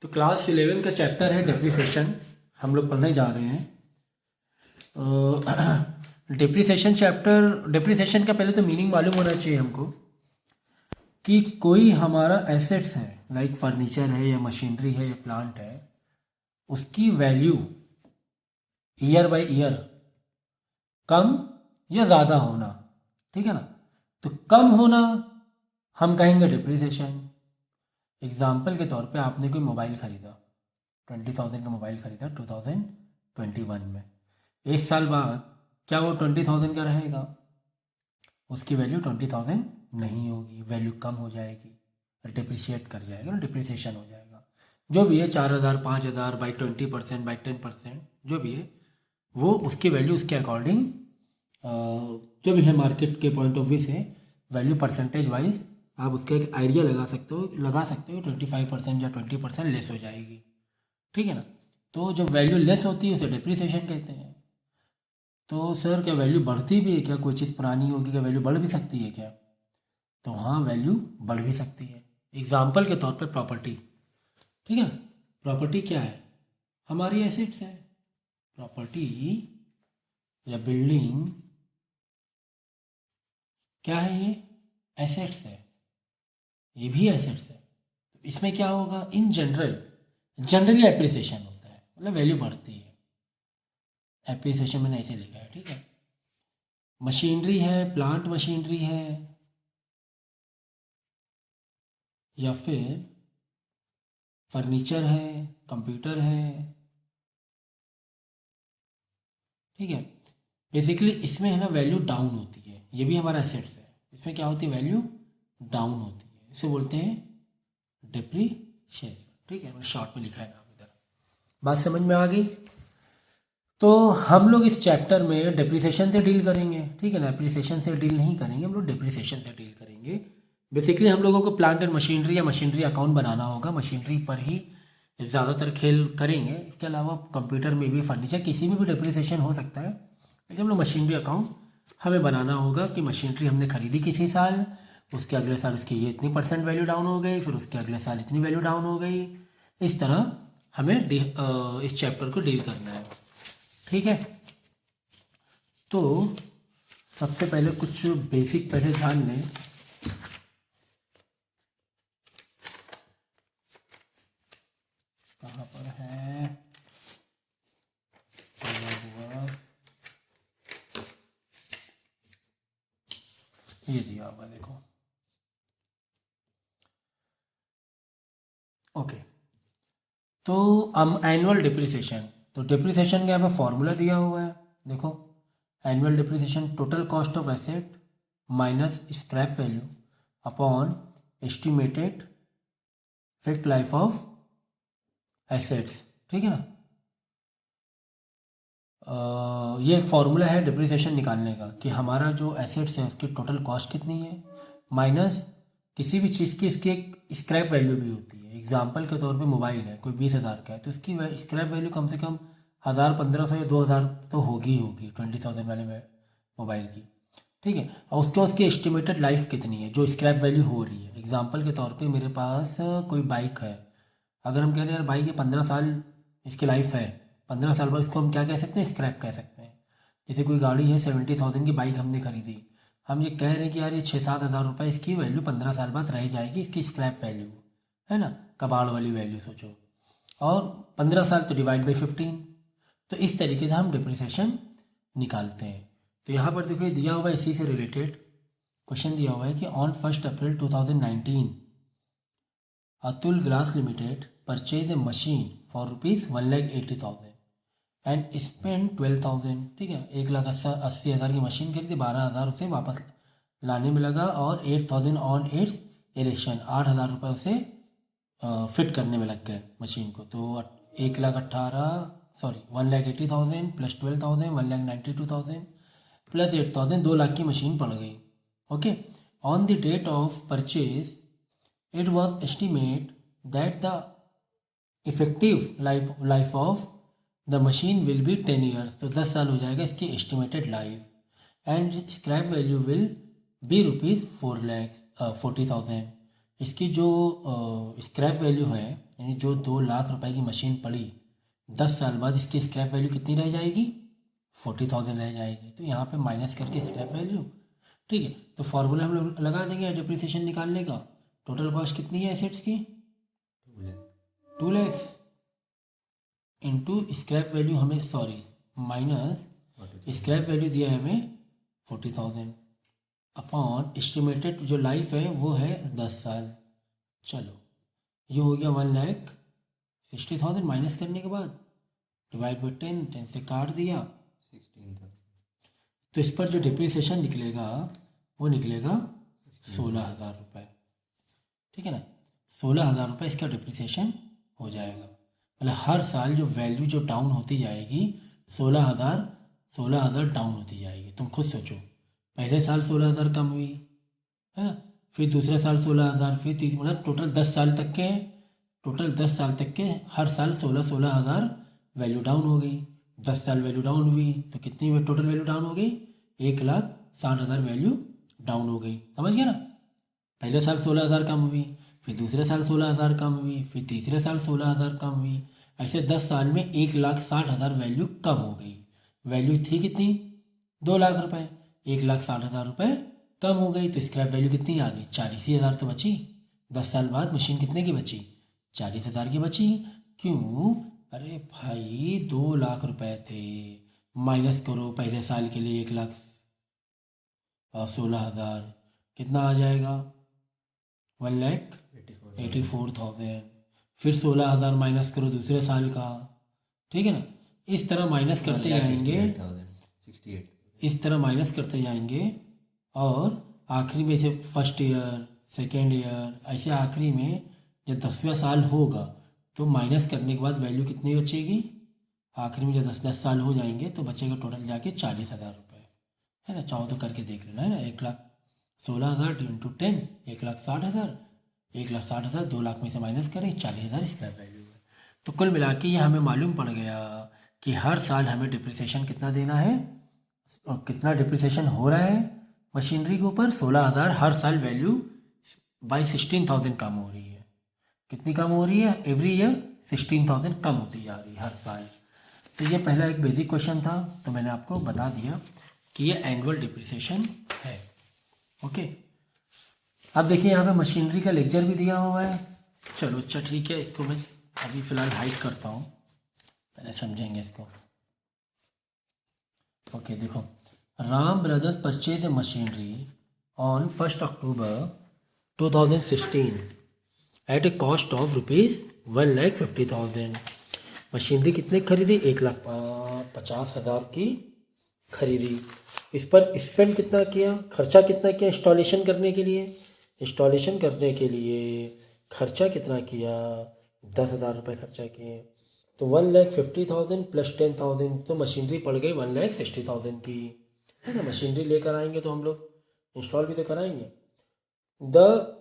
तो क्लास 11 का चैप्टर है डेप्रिसिएशन, हम लोग पढ़ने जा रहे हैं। डेप्रिसिएशन चैप्टर, डेप्रिसिएशन का पहले तो मीनिंग मालूम होना चाहिए हमको कि कोई हमारा एसेट्स है, लाइक फर्नीचर है या मशीनरी है या प्लांट है, उसकी वैल्यू ईयर बाय ईयर कम या ज़्यादा होना, ठीक है ना। तो कम होना हम कहेंगे डेप्रिसिएशन। एग्जाम्पल के तौर पे आपने कोई मोबाइल ख़रीदा, 20,000 का मोबाइल ख़रीदा 2021 में, एक साल बाद क्या वो 20,000 का रहेगा? उसकी वैल्यू 20,000 नहीं होगी, वैल्यू कम हो जाएगी, डिप्रिशिएट कर जाएगा, डिप्रिसिएशन हो जाएगा। जो भी है 4,000, 5,000 बाई 20%, बाई 10%, जो भी है वो उसकी वैल्यू उसके अकॉर्डिंग जो भी है मार्केट के पॉइंट ऑफ व्यू से वैल्यू परसेंटेज वाइज आप उसका एक आइडिया लगा सकते हो 25% या 20% लेस हो जाएगी, ठीक है ना। तो जब वैल्यू लेस होती है उसे डिप्रिसिएशन कहते हैं। तो सर क्या वैल्यू बढ़ती भी है क्या? कोई चीज़ पुरानी होगी क्या वैल्यू बढ़ भी सकती है क्या? तो हाँ, वैल्यू बढ़ भी सकती है। एग्जाम्पल के तौर पे प्रॉपर्टी, ठीक है। प्रॉपर्टी क्या है? हमारी एसेट्स है। प्रॉपर्टी या बिल्डिंग क्या है? ये एसेट्स है, ये भी एसेट्स है। तो इसमें क्या होगा? इन जनरली एप्रिसिएशन होता है, मतलब वैल्यू बढ़ती है। एप्रिसिएशन मैंने ऐसे लिखा है, ठीक है। मशीनरी है, प्लांट मशीनरी है, या फिर फर्नीचर है, कंप्यूटर है, ठीक है। बेसिकली इसमें है ना वैल्यू डाउन होती है, ये भी हमारा एसेट्स है, इसमें क्या होती है? वैल्यू डाउन होती है, इसे बोलते हैं डिप्रीशिएशन, ठीक है। मैंने शॉर्ट में लिखा है नाम इधर। बात समझ में आ गई? तो हम लोग इस चैप्टर में डिप्रिसिएशन से डील करेंगे, ठीक है ना। एप्रिसिएशन से डील नहीं करेंगे हम लोग, डिप्रिसिएशन से डील करेंगे। बेसिकली हम लोगों को प्लांट एंड मशीनरी या मशीनरी अकाउंट बनाना होगा, मशीनरी पर ही ज़्यादातर खेल करेंगे। इसके अलावा कंप्यूटर में भी, फर्नीचर, किसी में भी डिप्रिसिएशन हो सकता है, लेकिन हम लोग मशीनरी अकाउंट हमें बनाना होगा कि मशीनरी हमने खरीदी किसी साल, उसके अगले साल उसकी ये इतनी % वैल्यू डाउन हो गई, फिर उसके अगले साल इतनी वैल्यू डाउन हो गई। इस तरह हमें इस चैप्टर को डील करना है, ठीक है। तो सबसे पहले कुछ बेसिक पहले ध्यान लें। कहाँ पर है? ये दिया हुआ देखो, ओके। तो एनुअल डिप्रिसिएशन, तो डिप्रिसिएशन का यहाँ पे फॉर्मूला दिया हुआ है, देखो। Annual depreciation total cost of asset minus scrap value upon estimated fixed life of assets, ठीक है ना। ये एक फॉर्मूला है डिप्रिसिएशन निकालने का कि हमारा जो एसेट्स है उसकी टोटल कॉस्ट कितनी है, माइनस किसी भी चीज़ की इसकी एक स्क्रैप वैल्यू भी होती है। एग्जांपल के तौर पे मोबाइल है, कोई 20,000 का है, तो इसकी स्क्रैप वैल्यू कम से कम 1,000, 1,500 या 2,000 तो होगी होगी 20,000 वाले में मोबाइल की, ठीक है। और उसकी एस्टिमेटेड लाइफ कितनी है जो स्क्रैप वैल्यू हो रही है। एग्जाम्पल के तौर पर मेरे पास कोई बाइक है, अगर हम कह रहे हैं यार बाइक ये 15 साल इसकी लाइफ है, 15 साल बाद इसको हम क्या कह सकते हैं? स्क्रैप कह सकते हैं। जैसे कोई गाड़ी है 70,000 की बाइक हमने खरीदी, हम ये कह रहे हैं कि यार ये 6-7 हज़ार रुपये इसकी वैल्यू 15 साल बाद रह जाएगी, इसकी स्क्रैप वैल्यू है ना, कबाड़ वाली वैल्यू सोचो। और 15 साल तो डिवाइड बाई 15, तो इस तरीके से हम डिप्रिसिएशन निकालते हैं। तो यहाँ पर देखो दिया हुआ है, इसी से रिलेटेड क्वेश्चन दिया हुआ है कि on 1 April 2019 Atul glass limited purchase a machine for ₹1,80,000 and spend 12,000, ठीक है। 1,80,000 की मशीन खरीदी, 12,000 उसे वापस लाने में लगा, और 8,000 ऑन इट्स इरेक्शन, 8,000 रुपये उसे फिट करने में लग गए मशीन को। तो 1,80,000 प्लस 12,000 1,92,000 प्लस 8,000, 2 लाख की मशीन पड़ गई, okay. On the date of purchase it was estimated that the effective life of the machine will be 10 years, तो 10 साल हो जाएगा इसकी estimated life, and scrap value will be ₹4,40,000 इसकी जो स्क्रैप वैल्यू है, यानी जो 2 लाख रुपए की मशीन पड़ी, 10 साल बाद इसकी स्क्रैप वैल्यू कितनी रह जाएगी? 40,000 रह जाएगी। तो यहाँ पे माइनस करके स्क्रैप वैल्यू, ठीक है। तो फार्मूला हम लोग लगा देंगे डिप्रिसिएशन निकालने का। टोटल कॉस्ट कितनी है एसेट्स की? 2 लाख इंटू स्क्रैप वैल्यू हमें, सॉरी, माइनस स्क्रैप वैल्यू दिया है हमें 40,000 अपॉन एस्टिमेटेड जो लाइफ है वो है 10 साल। चलो ये हो गया 1,60,000 माइनस करने के बाद डिवाइड बाई 10, 10 से काट दिया 16 तक। तो इस पर जो डिप्रिसिएशन निकलेगा वो निकलेगा 16,000 रुपये, ठीक है ना। 16,000 रुपये इसका डिप्रिसिएशन हो जाएगा। मतलब हर साल जो वैल्यू जो डाउन होती जाएगी, 16,000 डाउन होती जाएगी। तुम खुद सोचो, पहले साल 16,000 कम हुई है ना, फिर दूसरे साल 16,000, फिर तीसरे, मतलब टोटल 10 साल तक के, टोटल 10 साल तक के हर साल 16,000 वैल्यू डाउन हो गई। 10 साल वैल्यू डाउन हुई तो कितनी टोटल वैल्यू डाउन हो गई? 1,60,000 वैल्यू डाउन हो गई। समझ गया ना। पहले साल 16,000 कम हुई, फिर दूसरे साल 16,000 कम हुई, फिर तीसरे साल 16,000 कम हुई। ऐसे 10 साल में 1,60,000 वैल्यू कम हो गई। वैल्यू थी कितनी? 2 लाख रुपए। 1,60,000 रुपये कम हो गई तो स्क्रैप वैल्यू कितनी आ गई? 40,000 तो बची। 10 साल बाद मशीन कितने की बची? 40,000 की बची। क्यों? अरे भाई 2 लाख रुपए थे, माइनस करो पहले साल के लिए 1,16,000, कितना आ जाएगा? 1,84,000। फिर 16,000 माइनस करो दूसरे साल का, ठीक है ना। इस तरह माइनस करते जाएंगे, इस तरह माइनस करते जाएंगे और आखिरी में से फर्स्ट ईयर, सेकेंड ईयर, ऐसे आखिरी में जब 10वां साल होगा तो माइनस करने के बाद वैल्यू कितनी बचेगी? आखिरी में जब 10 साल हो जाएंगे तो बचेगा टोटल जाके 40,000 रुपये, है ना। चाहो तो करके देख लेना, है ना। 1,16,000 इंटू 10, 1,60,000, 1,60,000 2 लाख में से माइनस करें, 40,000 स्क्रैप वैल्यू है। तो कुल मिला के ये हमें मालूम पड़ गया कि हर साल हमें डिप्रिसिएशन कितना देना है और कितना डिप्रिसिएशन हो रहा है मशीनरी के ऊपर। 16,000 हर साल वैल्यू बाई 16,000 कम हो रही है। कितनी कम हो रही है? एवरी ईयर 16,000 कम होती जा रही है हर साल। तो ये पहला एक बेसिक क्वेश्चन था, तो मैंने आपको बता दिया कि ये एनुअल डिप्रिसिएशन है। ओके, अब देखिए यहाँ पे मशीनरी का लेक्चर भी दिया हुआ है। चलो अच्छा ठीक है, इसको मैं अभी फ़िलहाल हाइड करता हूँ, पहले समझेंगे इसको। ओके देखो, Ram brothers purchase a machinery on 1 October 2016 at a cost of ₹1,50,000। Machinery कितने खरीदी? 1,50,000 की खरीदी। इस पर स्पेंड कितना किया, खर्चा कितना किया इंस्टॉलेशन करने के लिए? इंस्टॉलेशन करने के लिए खर्चा कितना किया? 10,000 रुपये खर्चा किए। तो 1,50,000 प्लस 10,000 तो मशीनरी पड़ गई 1,60,000 की, है ना। मशीनरी लेकर आएंगे तो हम लोग इंस्टॉल भी तो कराएंगे। द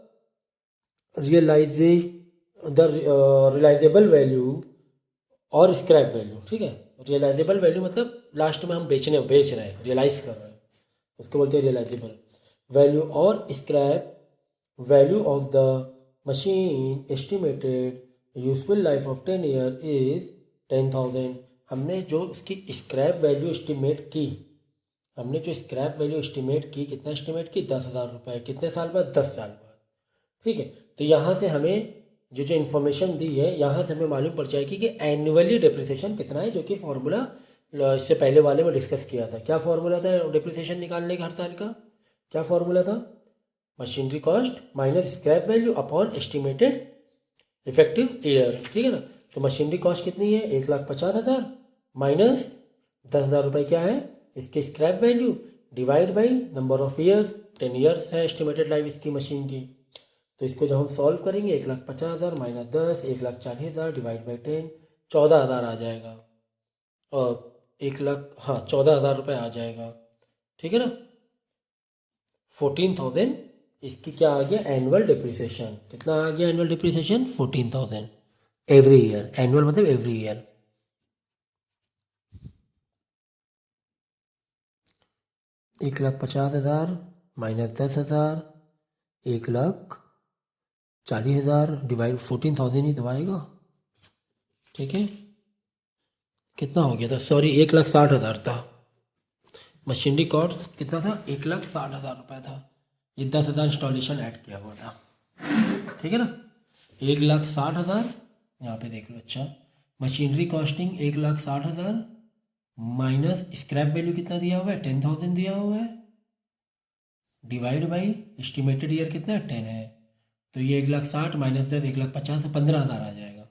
रियलाइजेबल वैल्यू और स्क्रैप वैल्यू, ठीक है। रियलाइजेबल वैल्यू मतलब लास्ट में हम बेच रहे हैं, रियलाइज कर रहे हैं, उसको बोलते हैं रियलाइजेबल वैल्यू। और scrap value of the machine estimated useful life of 10 year is 10,000। हमने जो उसकी स्क्रैप वैल्यू एस्टिमेट की, हमने जो स्क्रैप वैल्यू एस्टिमेट की, कितना एस्टिमेट की? 10,000 रुपये। कितने साल बाद? 10 साल बाद, ठीक है। तो यहाँ से हमें जो जो इन्फॉर्मेशन दी है, यहाँ से हमें मालूम पड़ जाएगी कि एनुअली डिप्रिसिएशन कितना है, जो कि फॉर्मूला इससे पहले वाले में डिस्कस किया था। क्या फॉर्मूला था डिप्रिसिएशन निकालने का हर साल का? क्या फॉर्मूला था? Machinery cost minus scrap value upon estimated effective year, ठीक है ना। तो मशीनरी कॉस्ट कितनी है? 1,50,000 माइनस 10,000 रुपये क्या है इसके scrap value, divide by number of years, 10 years है एस्टिमेटेड लाइफ इसकी मशीन की। तो इसको जब हम सॉल्व करेंगे 1,50,000 माइनस 10, 1,40,000 डिवाइड बाई 10, 14,000 आ जाएगा। और 1,00,000, हाँ 14,000 रुपये आ जाएगा, ठीक है ना। 14,000 इसकी क्या आ गया? Annual depreciation. कितना आ गया annual depreciation? 14,000 every year. Annual मतलब एवरी ईयर। 1,50,000 माइनस 10,000, 1,00,000 40,000 डिवाइड 14,000 ही तो आएगा। ठीक है, कितना हो गया था, सॉरी 1,60,000 था। मशीनरी कॉस्ट कितना था, 1,60,000 रुपये था। ये 10,000 इंस्टॉलेशन ऐड किया हुआ था। ठीक है ना, 1,60,000 यहाँ पे देख लो। अच्छा, machinery costing 1,60,000 minus scrap value कितना दिया हुआ है, 10,000 दिया हुआ है, डिवाइड बाई एस्टिमेटेड ईयर कितना है, 10 है। तो ये 1,60,000 माइनस 10, 1,50,000 से 15,000 आ जाएगा।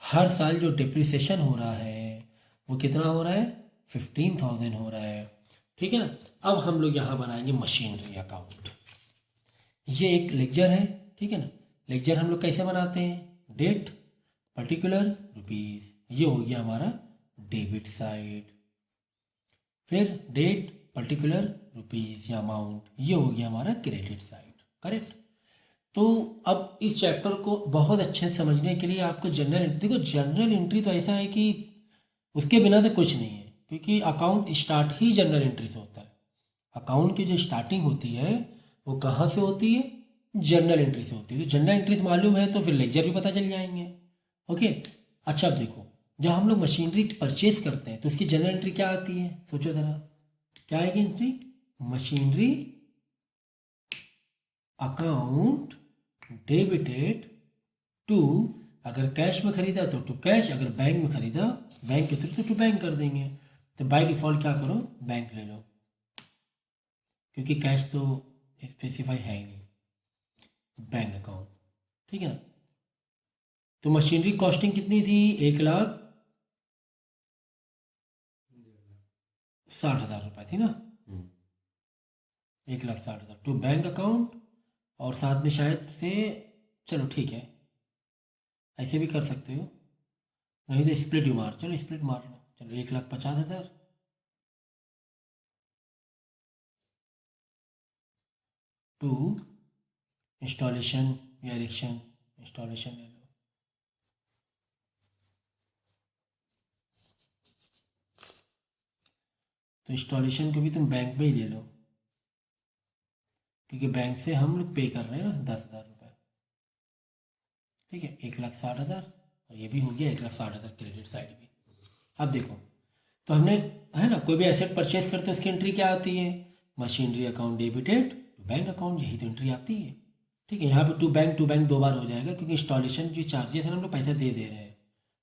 हर साल जो डिप्रिसिएशन हो रहा है वो कितना हो रहा है, 15,000 हो रहा है। ठीक है ना। अब हम लोग यहाँ बनाएंगे मशीनरी अकाउंट। ये एक लेक्चर है, ठीक है ना। लेक्चर हम लोग कैसे बनाते हैं, डेट पर्टिकुलर रुपीज़, ये हो गया हमारा डेबिट साइड। फिर डेट पर्टिकुलर रुपीज़ या अमाउंट, ये हो गया हमारा क्रेडिट साइड। करेक्ट। तो अब इस चैप्टर को बहुत अच्छे से समझने के लिए आपको जनरल एंट्री, देखो जनरल एंट्री तो ऐसा है कि उसके बिना तो कुछ नहीं है, क्योंकि अकाउंट स्टार्ट ही जनरल एंट्री से होता है। अकाउंट की जो स्टार्टिंग होती है वो कहाँ से होती है, जनरल एंट्री से होती है। तो जनरल एंट्रीज मालूम है तो फिर लेक्चर भी पता चल जाएंगे। ओके। अच्छा, अब देखो, जब हम लोग मशीनरी परचेज करते हैं तो उसकी जनरल एंट्री क्या आती है, सोचो ज़रा, क्या आएगी entry, machinery account debited to, अगर कैश में खरीदा तो टू कैश, अगर बैंक में खरीदा बैंक के थ्रू तो टू बैंक कर देंगे। तो बाय डिफ़ॉल्ट क्या करो, बैंक ले लो, क्योंकि कैश तो स्पेसिफाई है ही नहीं, बैंक अकाउंट। ठीक है ना। तो मशीनरी कॉस्टिंग कितनी थी, 1,60,000 रुपये थी ना। 1,60,000 टू बैंक अकाउंट, और साथ में शायद से, चलो ठीक है ऐसे भी कर सकते हो, नहीं तो स्प्लिट ही मार, चलो स्प्लिट मार लो, चलो 1,50,000 टू इंस्टॉलेशन या इरेक्शन, इंस्टॉलेशन ले लो। तो इंस्टॉलेशन को भी तुम बैंक में ही ले लो, क्योंकि बैंक से हम लोग पे कर रहे हैं ना 10,000 रुपये। ठीक है, 1,60,000, और ये भी हो गया 1,60,000 क्रेडिट साइड भी। अब देखो, तो हमने, है ना, कोई भी एसेट परचेज करते हैं उसकी एंट्री क्या आती है, machinery account debited to bank account, यही तो एंट्री आती है। ठीक है, यहाँ पे टू बैंक दो बार हो जाएगा, क्योंकि इंस्टॉलेशन जो चार्जेस हैं हम लोग पैसा दे रहे हैं।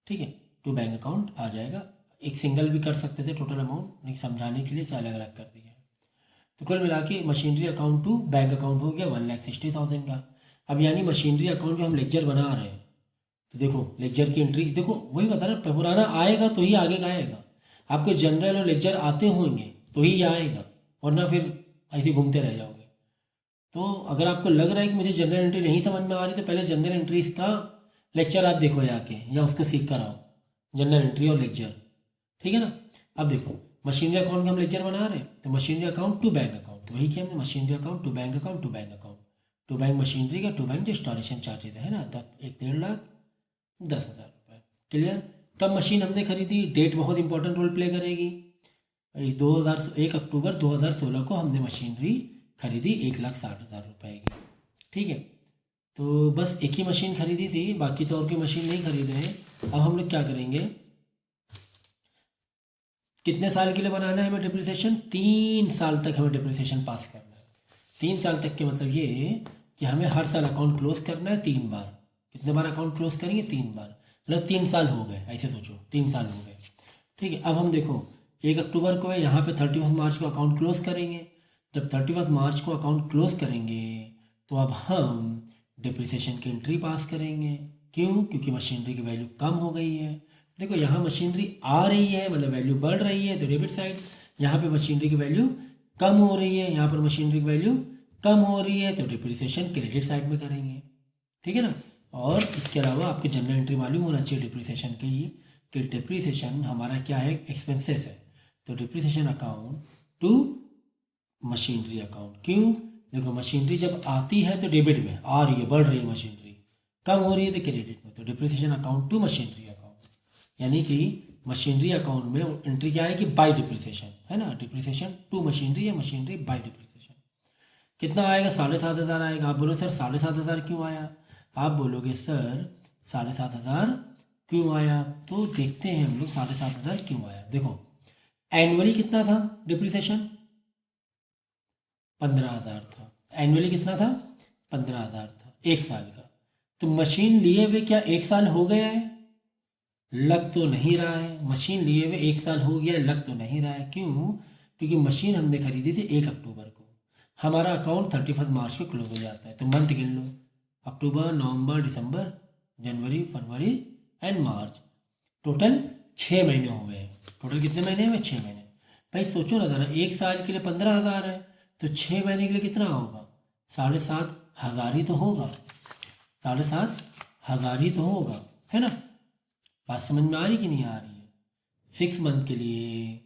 ठीक है, टू बैंक अकाउंट आ जाएगा। एक सिंगल भी कर सकते थे टोटल अमाउंट, लेकिन समझाने के लिए अलग अलग कर दिया है। तो कुल मिला के machinery account to bank account हो गया 1,60,000 का। अब यानी मशीनरी अकाउंट जो हम लेक्चर बना रहे हैं, तो देखो लेक्चर की एंट्री, देखो वही बता रहा, पुराना आएगा तो ही आगे का आएगा। आपके जनरल और लेक्चर आते होंगे तो ही आएगा, वरना फिर ऐसे घूमते रह जाओगे। तो अगर आपको लग रहा है कि मुझे जनरल एंट्री नहीं समझ में आ रही, तो पहले जनरल एंट्रीज का लेक्चर आप देखो जाके, या उसको सीख कर आओ, जनरल एंट्री और लेक्चर। ठीक है ना। अब देखो, मशीनरी अकाउंट का हम लेक्चर बना रहे हैं, तो machinery account to bank account, तो वही किया हमने, machinery account to bank account, to bank account, to bank machinery का, टू बैंक जो इंस्टॉलेशन चार्जेज है ना, तब 1,10,10,000 रुपये। क्लियर। तब मशीन हमने खरीदी, डेट बहुत इंपॉर्टेंट रोल प्ले करेगी। 1 अक्टूबर 2016 को हमने मशीनरी खरीदी 1,60,000 रुपये की। ठीक है, तो बस एक ही मशीन खरीदी थी, बाकी तो और कोई मशीन नहीं खरीद रहे हैं। अब हम लोग क्या करेंगे, कितने साल के लिए बनाना है हमें डिप्रिसिएशन, 3 साल तक हमें डिप्रिसिएशन पास करना है। 3 साल तक के मतलब ये कि हमें हर साल अकाउंट क्लोज करना है 3 बार। कितने बार अकाउंट क्लोज करेंगे, 3 बार, मतलब 3 साल हो गए, ऐसे सोचो 3 साल हो गए। ठीक है, अब हम देखो 1 अक्टूबर को है, यहाँ पे 31 मार्च को अकाउंट क्लोज करेंगे। जब 31 मार्च को अकाउंट क्लोज करेंगे तो अब हम डिप्रिसिएशन की एंट्री पास करेंगे। क्यों, क्योंकि मशीनरी की वैल्यू कम हो गई है। देखो यहाँ मशीनरी आ रही है, मतलब वैल्यू बढ़ रही है, तो डेबिट साइड। यहाँ पे मशीनरी की वैल्यू कम हो रही है, यहाँ पर मशीनरी की वैल्यू कम हो रही है, तो डिप्रिसिएशन क्रेडिट साइड में करेंगे। ठीक है ना। और इसके अलावा आपके जनरल एंट्री मालूम होना चाहिए डिप्रिसिएशन की, कि डिप्रिसिएशन हमारा क्या है, एक्सपेंसेस है। तो depreciation account to machinery account. क्यों, देखो मशीनरी जब आती है तो डेबिट में आ रही है, बढ़ रही है मशीनरी, कम हो रही है तो क्रेडिट में, तो depreciation account to machinery account. यानी कि मशीनरी अकाउंट में एंट्री क्या है कि बाय डिप्रिसिएशन, है ना, डिप्रिसिएशन टू मशीनरी या मशीनरी बाय डिप्रिसिएशन। कितना आएगा, 7,500 आएगा। आप बोलो सर 7,500 क्यों आया, आप बोलोगे सर 7,500 क्यों आया, तो देखते हैं हम लोग 7,500 क्यों आया। देखो एनुअली कितना था डिप्रिसिएशन, 15,000 था। एनुअली कितना था, 15,000 था, एक साल का। तो मशीन लिए हुए क्या एक साल हो गया है, लग तो नहीं रहा है। मशीन लिए हुए एक साल हो गया, लग तो नहीं रहा है। क्यों, क्योंकि मशीन हमने खरीदी थी 1 अक्टूबर को, हमारा अकाउंट 31 मार्च को क्लोज हो जाता है। तो मंथ गिन लो, अक्टूबर, नवंबर, दिसंबर, जनवरी, फरवरी एंड मार्च, टोटल 6 महीने हो गए। टोटल कितने महीने हुए, 6 महीने। भाई सोचो ना ज़रा, एक साल के लिए 15,000 है, तो 6 महीने के लिए कितना होगा, 7,500 ही तो होगा, 7,500 ही तो होगा, है ना। बात समझ में आ रही कि नहीं आ रही है। 6 मंथ के लिए,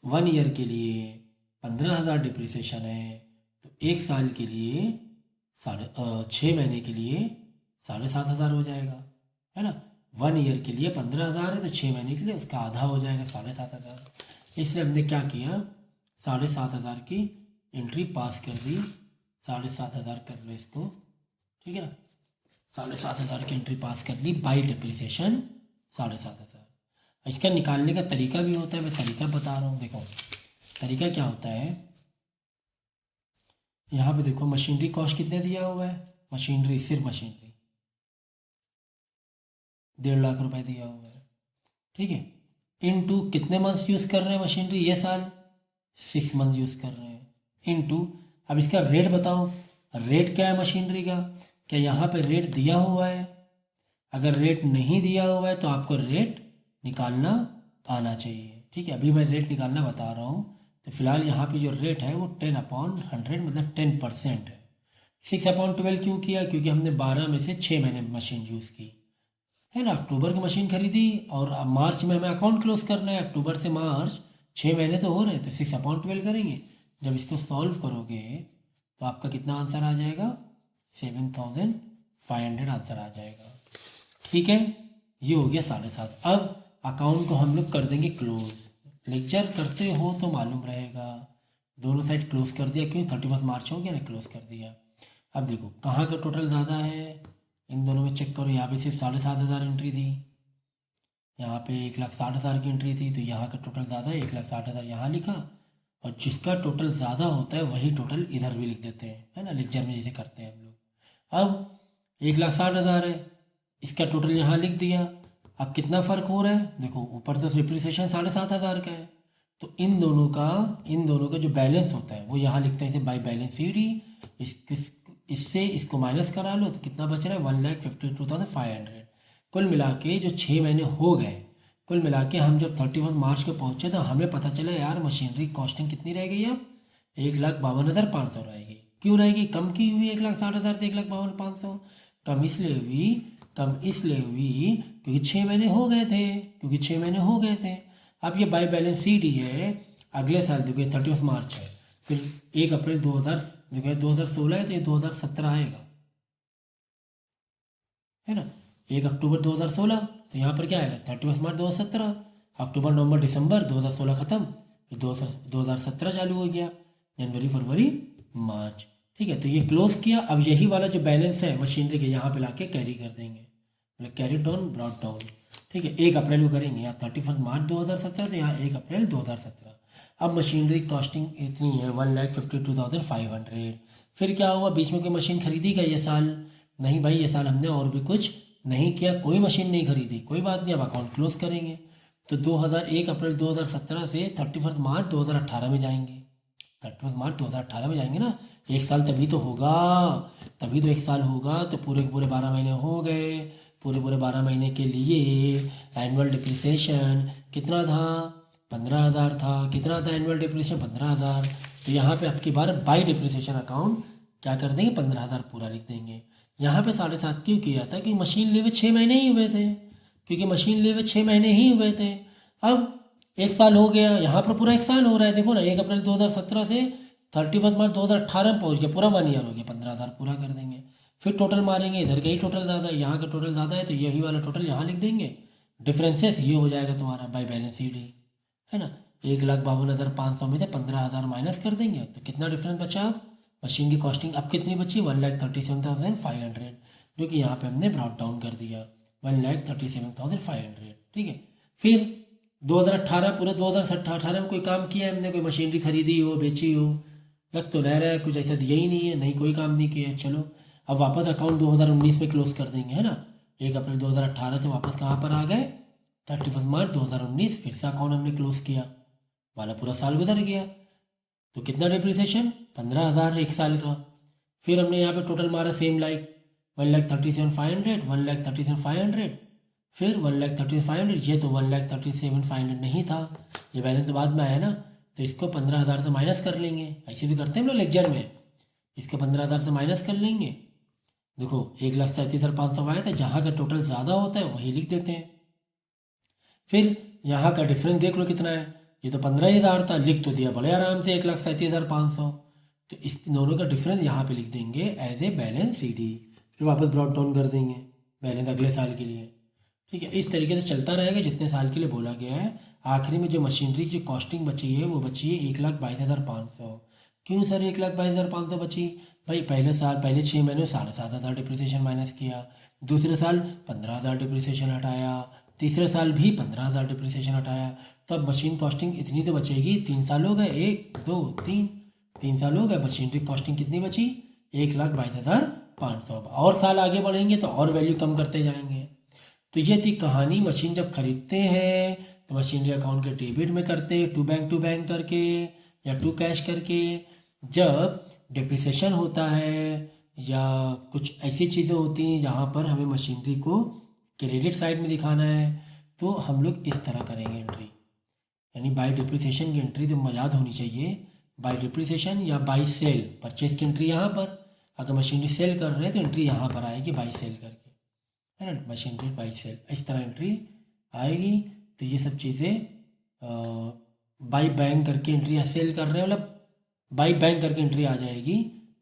1 ईयर के लिए 15,000 डिप्रिसिएशन है, तो एक साल के लिए 6 महीने के लिए 7,500 हो जाएगा, है ना। 1 ईयर के लिए 15,000 है, तो 6 महीने के लिए उसका आधा हो जाएगा, 7,500। इसलिए हमने क्या किया, 7,500 की एंट्री पास कर दी, 7,500 कर लो इसको, ठीक है ना। 7,500 की एंट्री पास कर ली बाई डिप्रिसिएशन 7,500। इसका निकालने का तरीका भी होता है, मैं तरीका बता रहा हूँ। देखो तरीका क्या होता है, यहाँ पे देखो मशीनरी कॉस्ट कितने दिया हुआ है, मशीनरी, सिर्फ मशीनरी 1.5 लाख रुपए दिया हुआ है, ठीक है। इनटू कितने मंथ्स यूज़ कर रहे हैं मशीनरी, ये साल 6 मंथ यूज़ कर रहे हैं, इनटू अब इसका रेट बताओ, रेट क्या है मशीनरी का, क्या यहाँ पे रेट दिया हुआ है, अगर रेट नहीं दिया हुआ है तो आपको रेट निकालना आना चाहिए, ठीक है। अभी मैं रेट निकालना बता रहा हूँ। तो फिलहाल यहाँ पे जो रेट है वो 10/100 मतलब 10% है। 6/12 क्यों किया, क्योंकि हमने 12 में से 6 महीने मशीन यूज़ की, है ना। अक्टूबर की मशीन खरीदी और अब मार्च में हमें अकाउंट क्लोज करना है, अक्टूबर से मार्च 6 महीने तो हो रहे हैं, तो 6/12 करेंगे। जब इसको सॉल्व करोगे तो आपका कितना आंसर आ जाएगा, 7,500 आंसर आ जाएगा, ठीक है। ये हो गया 7.5। अब अकाउंट को हम लोग कर देंगे क्लोज। लेक्चर करते हो तो मालूम रहेगा, दोनों साइड क्लोज कर दिया, क्यों 31 मार्च हो गया ना, क्लोज कर दिया। अब देखो कहाँ का टोटल ज़्यादा है, इन दोनों में चेक करो। यहाँ पे सिर्फ 7,500 एंट्री थी, यहाँ पे 1,60,000 की एंट्री थी, तो यहाँ का टोटल ज़्यादा है, 1,60,000 यहाँ लिखा। और जिसका टोटल ज़्यादा होता है वही टोटल इधर भी लिख देते हैं, है ना, लेक्चर में जैसे करते हैं हम लोग। अब 1,60,000 है, इसका टोटल यहाँ लिख दिया। अब कितना फ़र्क हो रहा है, देखो ऊपर तो डिप्रिसिएशन 7,500 का है, तो इन दोनों का जो बैलेंस होता है वो यहाँ लिखते हैं, इसे बाई बैलेंस शीट। इससे इसको माइनस करा लो तो कितना बच रहा है, 1,52,500। कुल मिला के जो 6 महीने हो गए, कुल मिला के हम जब 31 मार्च को पहुँचे तो हमें पता चला यार मशीनरी कॉस्टिंग कितनी रह गई, अब 1,52,500 रहेगी। क्यों रहेगी, कम की हुई 1,60,000 से 1,52,500। कम इसलिए हुई क्योंकि 6 महीने हो गए थे। अब ये बाई बैलेंस शीट ही है, अगले साल देखो 31 मार्च है, फिर 1 अप्रैल 2016 है, तो ये 2017 आएगा, है ना। 1 अक्टूबर 2016, तो यहाँ पर क्या आएगा, 31 मार्च 2017। अक्टूबर, नवंबर, दिसंबर 2016 ख़त्म, फिर 2017 चालू हो गया, जनवरी, फरवरी, मार्च, ठीक है। तो ये क्लोज किया। अब यही वाला जो बैलेंस है मशीनरी के यहाँ पे लाके कैरी कर देंगे, मतलब कैरी डाउन, ब्रॉट डाउन, ठीक है। 1 अप्रैल को करेंगे, यहाँ 31 मार्च 2017, तो यहाँ 1 अप्रैल 2017। अब मशीनरी कॉस्टिंग इतनी है 1,52,500। फिर क्या हुआ, बीच में कोई मशीन खरीदी क्या ये साल, नहीं भाई, ये साल हमने और भी कुछ नहीं किया, कोई मशीन नहीं खरीदी, कोई बात नहीं। अब अकाउंट क्लोज करेंगे तो 1 अप्रैल 2017 से 31 मार्च 2018 में जाएंगे, 31 मार्च 2018 में जाएंगे ना, एक साल तभी तो होगा, तभी तो एक साल होगा। तो पूरे 12 महीने हो गए, पूरे 12 महीने के लिए एनुअल डिप्रिसिएशन कितना था, 15,000 था। कितना था एनुअल डिप्रिसिएशन, 15,000। तो यहाँ पे आपकी बार बाई डिप्रिसिएशन अकाउंट क्या कर देंगे, 15,000 पूरा लिख देंगे। यहाँ पे 7.5 क्यों किया था, क्योंकि मशीन लिए हुए 6 महीने ही हुए थे, अब 1 साल हो गया, यहाँ पर पूरा 1 साल हो रहा है। देखो ना, 1 अप्रैल 2017 से 31 मार्च 2018 में पहुँच गया, पूरा 1 ईयर हो गया, 15,000 पूरा कर देंगे। फिर टोटल मारेंगे, इधर का ही टोटल ज़्यादा है, यहाँ का टोटल ज़्यादा है, तो यही वाला टोटल यहाँ लिख देंगे। डिफरेंसेस ये हो जाएगा तुम्हारा बाई बैलेंस शीट ही, है ना। 1,52,500 में से 15,000 माइनस कर देंगे, तो कितना डिफरेंस बचा। अब मशीन की कॉस्टिंग अब कितनी बची, 1,37,500। जो कि यहाँ पे हमने ब्रॉट डाउन कर दिया 1,37,500। ठीक है। फिर 2018 पूरा 2018 में कोई काम किया है हमने, कोई मशीनरी खरीदी हो, बेची हो? लग तो रह रहा है कुछ ऐसा दिया ही नहीं है, नहीं कोई काम नहीं किया है। चलो अब वापस अकाउंट 2019 में क्लोज कर देंगे, है ना। 1 अप्रैल 2018 से वापस कहाँ पर आ गए, 31 मार्च 2019, फिर से अकाउंट हमने क्लोज किया, वाला पूरा साल गुजर गया। तो कितना डिप्रिसिएशन, 15,000 एक साल का। फिर हमने यहाँ पे टोटल मारा सेम लाइक 1,37,500, 1,37,500, फिर 1,37,500, ये तो 1,37,500 नहीं था, ये बैलेंस तो बाद में आया ना, तो इसको 15,000 से माइनस कर लेंगे। ऐसे भी करते हैं हम लोग लेक्चर में, इसको 15,000 से माइनस कर लेंगे। देखो 1,37,500 आया था, जहाँ का टोटल ज़्यादा होता है वही लिख देते हैं। फिर यहाँ का डिफरेंस देख लो कितना है, ये तो 15,000 था, लिख तो दिया बड़े आराम से 1,37,500, तो इस दोनों का डिफरेंस यहाँ पे लिख देंगे एज ए बैलेंस CD। फिर वापस ब्रॉट डाउन कर देंगे बैलेंस अगले साल के लिए। ठीक है, इस तरीके से चलता रहेगा जितने साल के लिए बोला गया है। आखिरी में जो मशीनरी की कॉस्टिंग बची है वो बची है 1,22,500। क्यों सर 1,22,500 बची? भाई पहले साल, पहले 6 महीने 7,500 डिप्रिसिएशन माइनस किया, दूसरे साल 15,000 डिप्रिसिएशन हटाया, तीसरे साल भी 15,000 डिप्रिसिएशन हटाया, तब मशीन कॉस्टिंग इतनी तो बचेगी। 3 साल हो गए, 1 2 3, 3 साल हो गए, मशीनरी कॉस्टिंग कितनी बची, 1,22,500। और साल आगे बढ़ेंगे तो और वैल्यू कम करते जाएंगे। तो ये थी कहानी। मशीन जब खरीदते हैं तो मशीनरी अकाउंट के डेबिट में करते हैं, टू बैंक करके या टू कैश करके। जब डिप्रिसिएशन होता है या कुछ ऐसी चीज़ें होती हैं जहाँ पर हमें मशीनरी को क्रेडिट साइड में दिखाना है, तो हम लोग इस तरह करेंगे एंट्री, यानी बाय डिप्रिसिएशन की एंट्री तो याद होनी चाहिए। बाय डिप्रिसिएशन या बाय सेल, परचेज की एंट्री यहाँ पर, अगर मशीनरी सेल कर रहे हैं तो एंट्री यहाँ पर आएगी बाय सेल करके, है ना, मशीनरी बाय सेल, इस तरह एंट्री आएगी। तो ये सब चीज़ें बाय बैंक करके एंट्री या सेल कर रहे हैं, मतलब बाय बैंक करके एंट्री आ जाएगी,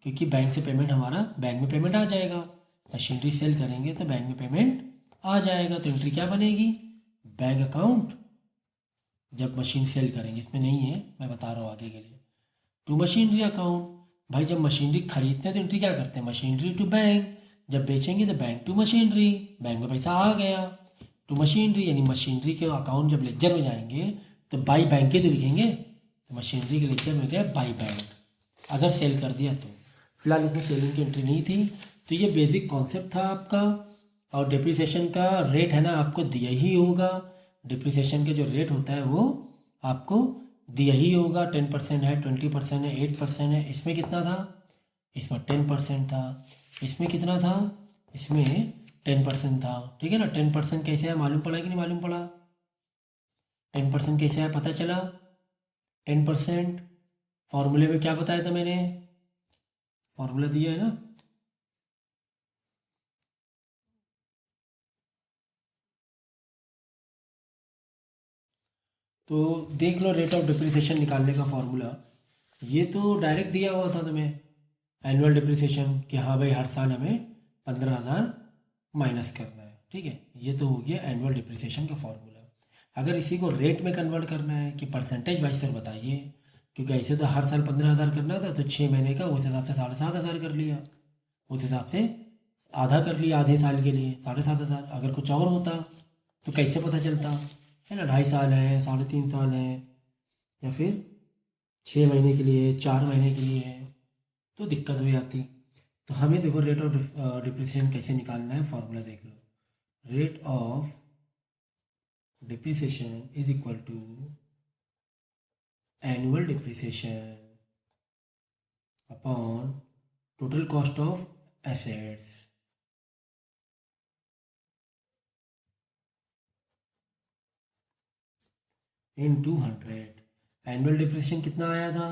क्योंकि बैंक से पेमेंट हमारा बैंक में पेमेंट आ जाएगा। मशीनरी सेल करेंगे तो बैंक में पेमेंट आ जाएगा, तो एंट्री क्या बनेगी, बैंक अकाउंट। जब मशीन सेल करेंगे, इसमें नहीं है, मैं बता रहा हूँ आगे के लिए। टू मशीनरी अकाउंट, भाई जब मशीनरी खरीदते हैं तो एंट्री क्या करते हैं, मशीनरी टू बैंक। जब बेचेंगे तो बैंक टू मशीनरी, बैंक में पैसा आ गया, टू मशीनरी, यानी मशीनरी के अकाउंट जब लेक्चर में जाएंगे तो बाई बैंक के तो लिखेंगे, तो मशीनरी के लेक्चर में गया बाई बैंक, अगर सेल कर दिया तो। फिलहाल इसमें सेलिंग की एंट्री नहीं थी। तो ये बेसिक कॉन्सेप्ट था आपका। और डिप्रिसिएशन का रेट है ना आपको दिया ही होगा, डिप्रिसिएशन के जो रेट होता है वो आपको दिया ही होगा। 10% है, 20% है, 8% है। इसमें कितना था, इसमें 10% था। इसमें कितना था, इसमें 10% था। ठीक है ना। 10% कैसे है मालूम पड़ा कि नहीं मालूम पड़ा, 10% कैसे है पता चला। 10% फॉर्मूले में क्या बताया था मैंने, फॉर्मूला दिया है ना, तो देख लो रेट ऑफ डिप्रिसिएशन निकालने का फॉर्मूला। ये तो डायरेक्ट दिया हुआ था तुम्हें, एनुअल डिप्रिसिएशन, कि हाँ भाई हर साल हमें 15,000 माइनस करना है। ठीक है, ये तो हो गया एनुअल डिप्रिसिएशन का फॉर्मूला। अगर इसी को रेट में कन्वर्ट करना है कि परसेंटेज वाइज सर बताइए, क्योंकि ऐसे तो हर साल 15,000 करना था, तो 6 महीने का उस हिसाब से 7,500 कर लिया, उस हिसाब से आधा कर लिया, आधे साल के लिए 7,500। अगर कुछ और होता तो कैसे पता चलता, है ना, 2.5 साल है, 3.5 साल है, या फिर 6 महीने के लिए, 4 महीने के लिए है, तो दिक्कत हो जाती। तो हमें देखो रेट ऑफ डिप्रिसिएशन कैसे निकालना है, फॉर्मूला देख लो। Rate of depreciation is equal to annual depreciation upon total cost of assets in 200। Annual depreciation कितना आया था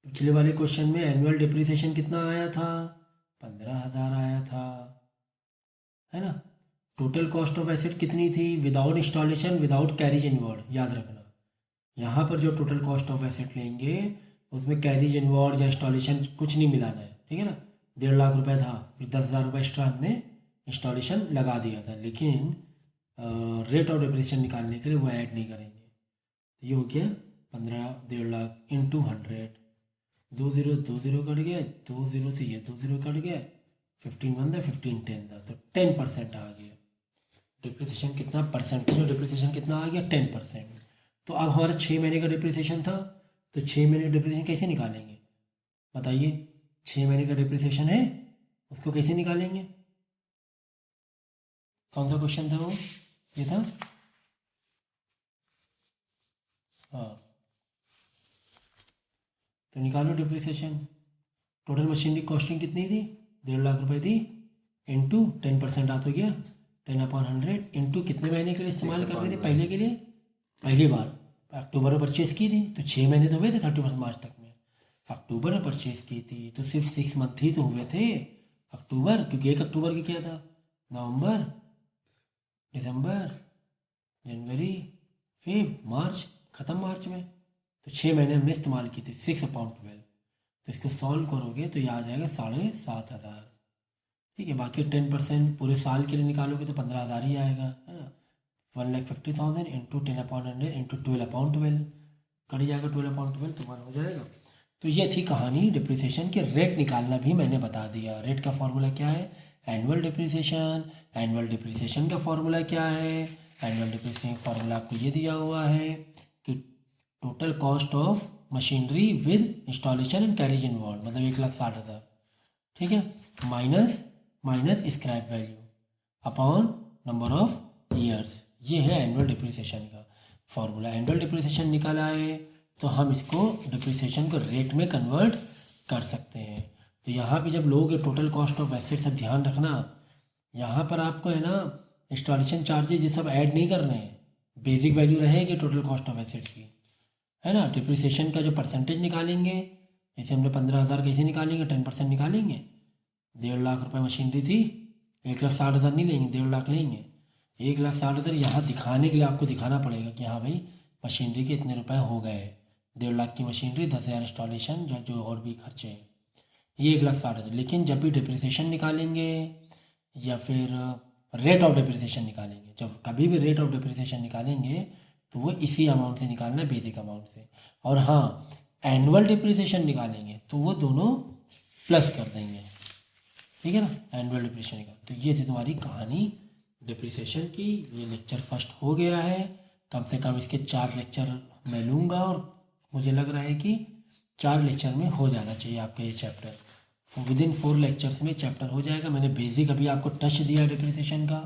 पिछले वाले क्वेश्चन में, एनुअल डिप्रिसिएशन कितना आया था, 15,000 आया था, है ना। टोटल कॉस्ट ऑफ एसेट कितनी थी, without installation, without carriage inward, याद रखना। यहाँ पर जो टोटल कॉस्ट ऑफ एसेट लेंगे उसमें कैरिज इनवर्ड या इंस्टॉलेशन कुछ नहीं मिलाना है, ठीक है ना। 1.5 लाख रुपए था, फिर 10,000 रुपये एक्स्ट्रा हमने इंस्टॉलेशन लगा दिया था, लेकिन रेट ऑफ डिप्रिसिएशन निकालने के लिए वो ऐड नहीं करेंगे। ये हो गया 15, 1.5 लाख इंटू 100, 2 0 2 0 कट गया, 2 0 से ये 2 0 कट गया, 15 वन था, 15 10 था, तो 10% आ गया डिप्रिसिएशन। कितना परसेंटेज ऑफ डिप्रिसिएशन कितना आ गया? 10%। तो अब हमारा 6 महीने का डिप्रिसिएशन था, तो 6 महीने का डिप्रिसिएशन कैसे निकालेंगे बताइए? 6 महीने का डिप्रिसिएशन है, उसको कैसे निकालेंगे? कौन सा क्वेश्चन था वो? ये था, हाँ। तो निकालो डिप्रिसिएशन। टोटल मशीनरी कॉस्टिंग कितनी थी? 1.5 लाख रुपए थी, इंटू 10% आ तो गया 10/100, इंटू कितने महीने के लिए इस्तेमाल कर रहे थे? पहले के लिए, पहली बार अक्टूबर में परचेज़ की थी, तो 6 महीने तो हुए थे 31 मार्च तक में। अक्टूबर में परचेज़ की थी तो सिर्फ 6 मंथ ही तो हुए थे अक्टूबर, क्योंकि 1 अक्टूबर की क्या था? नवंबर, दिसंबर, जनवरी, फिर मार्च, ख़त्म मार्च में। तो 6 महीने हमने इस्तेमाल की थी, 6/12। तो इसको सॉल्व करोगे तो ये आ जाएगा 7,500। ठीक है, बाकी 10% पूरे साल के लिए निकालोगे तो 15,000 ही आएगा, है ना। 1,50,000 इंटू 10/100 इंटू 12/12 कट जाएगा, 12/12 तुम्हारा हो जाएगा। तो ये थी कहानी डिप्रिसिएशन के। रेट निकालना भी मैंने बता दिया। रेट का फॉर्मूला क्या है? Annual depreciation. एनुअल डिप्रिसिएशन का फॉर्मूला क्या है? एनुअल डिप्रिसिएशन का फॉर्मूला आपको ये दिया हुआ है कि total cost of machinery with installation and carriage involve, मतलब 1,60,000, ठीक है, minus scrap value upon number of years. ये है एनुअल डिप्रिसिएशन का फॉर्मूला। एनुअल डिप्रिसिएशन निकाला है तो हम इसको डिप्रिसिएशन को रेट में कन्वर्ट कर सकते हैं। तो यहाँ पे जब लोगे टोटल कॉस्ट ऑफ एसेट, सब ध्यान रखना, यहाँ पर आपको है ना इंस्टॉलेशन चार्जेज ये सब ऐड नहीं करने हैं, बेसिक वैल्यू रहेगी टोटल कॉस्ट ऑफ एसेट्स की, है ना। डिप्रिसिएशन का जो परसेंटेज निकालेंगे, जैसे हमने 15,000 कैसे निकालेंगे? 10% निकालेंगे। 1.5 लाख रुपए मशीनरी थी, 1,60,000 नहीं लेंगे, 1.5 लाख लेंगे। 1,60,000 यहाँ दिखाने के लिए आपको दिखाना पड़ेगा कि हाँ भाई मशीनरी के इतने रुपए हो गए। 1.5 लाख की मशीनरी, 10,000 इंस्टॉलेशन या जो और भी खर्चे हैं, ये 1,60,000। लेकिन जब भी डिप्रिसिएशन निकालेंगे या फिर रेट ऑफ डिप्रिसिएशन निकालेंगे, जब कभी भी रेट ऑफ डिप्रिसिएशन निकालेंगे तो वो इसी अमाउंट से निकालना है, बेसिक अमाउंट से। और हाँ, एनुअल डिप्रिसिएशन निकालेंगे तो वो दोनों प्लस कर देंगे, ठीक है ना, एनुअल डिप्रिसिएशन का। तो ये थी तुम्हारी कहानी डिप्रिसिएशन की। ये लेक्चर फर्स्ट हो गया है। कम से कम इसके 4 लेक्चर मैं लूँगा और मुझे लग रहा है कि 4 लेक्चर में हो जाना चाहिए आपका ये चैप्टर। विदिन 4 लेक्चर्स में चैप्टर हो जाएगा। मैंने बेसिक अभी आपको टच दिया डिप्रिसिएशन का।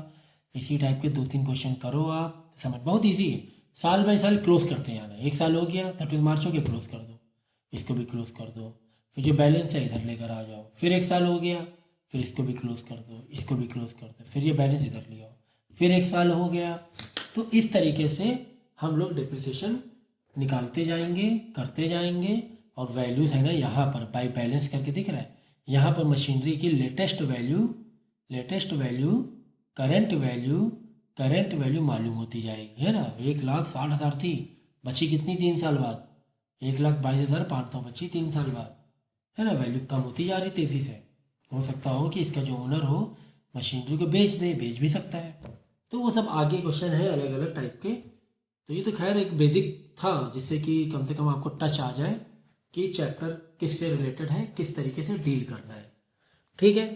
इसी टाइप के 2-3 क्वेश्चन करो आप, समझ बहुत ईजी है। साल बाई साल क्लोज करते जाना। 1 साल हो गया, 31 मार्च हो गया, क्लोज कर दो, इसको भी क्लोज कर दो। फिर जो बैलेंस है इधर लेकर आ जाओ। फिर 1 साल हो गया, फिर इसको भी क्लोज कर दो, इसको भी क्लोज कर दो, फिर ये बैलेंस इधर ले आओ। फिर 1 साल हो गया। तो इस तरीके से हम लोग डिप्रिसिएशन निकालते जाएंगे, करते जाएंगे। और वैल्यूज़ है ना यहाँ पर बाई बैलेंस करके दिख रहा है, यहाँ पर मशीनरी की लेटेस्ट वैल्यू, करंट वैल्यू मालूम होती जाएगी, है ना। 1,60,000 थी, बची कितनी 3 साल बाद? 1,22,500 बची 3 साल बाद, है ना। वैल्यू कम होती जा रही तेज़ी से। हो सकता हो कि इसका जो ओनर हो मशीनरी को बेच दे, बेच भी सकता है। तो वो सब आगे क्वेश्चन है अलग अलग टाइप के। तो ये तो खैर एक बेसिक था जिससे कि कम से कम आपको टच आ जाए कि चैप्टर किससे रिलेटेड है, किस तरीके से डील करना है, ठीक है।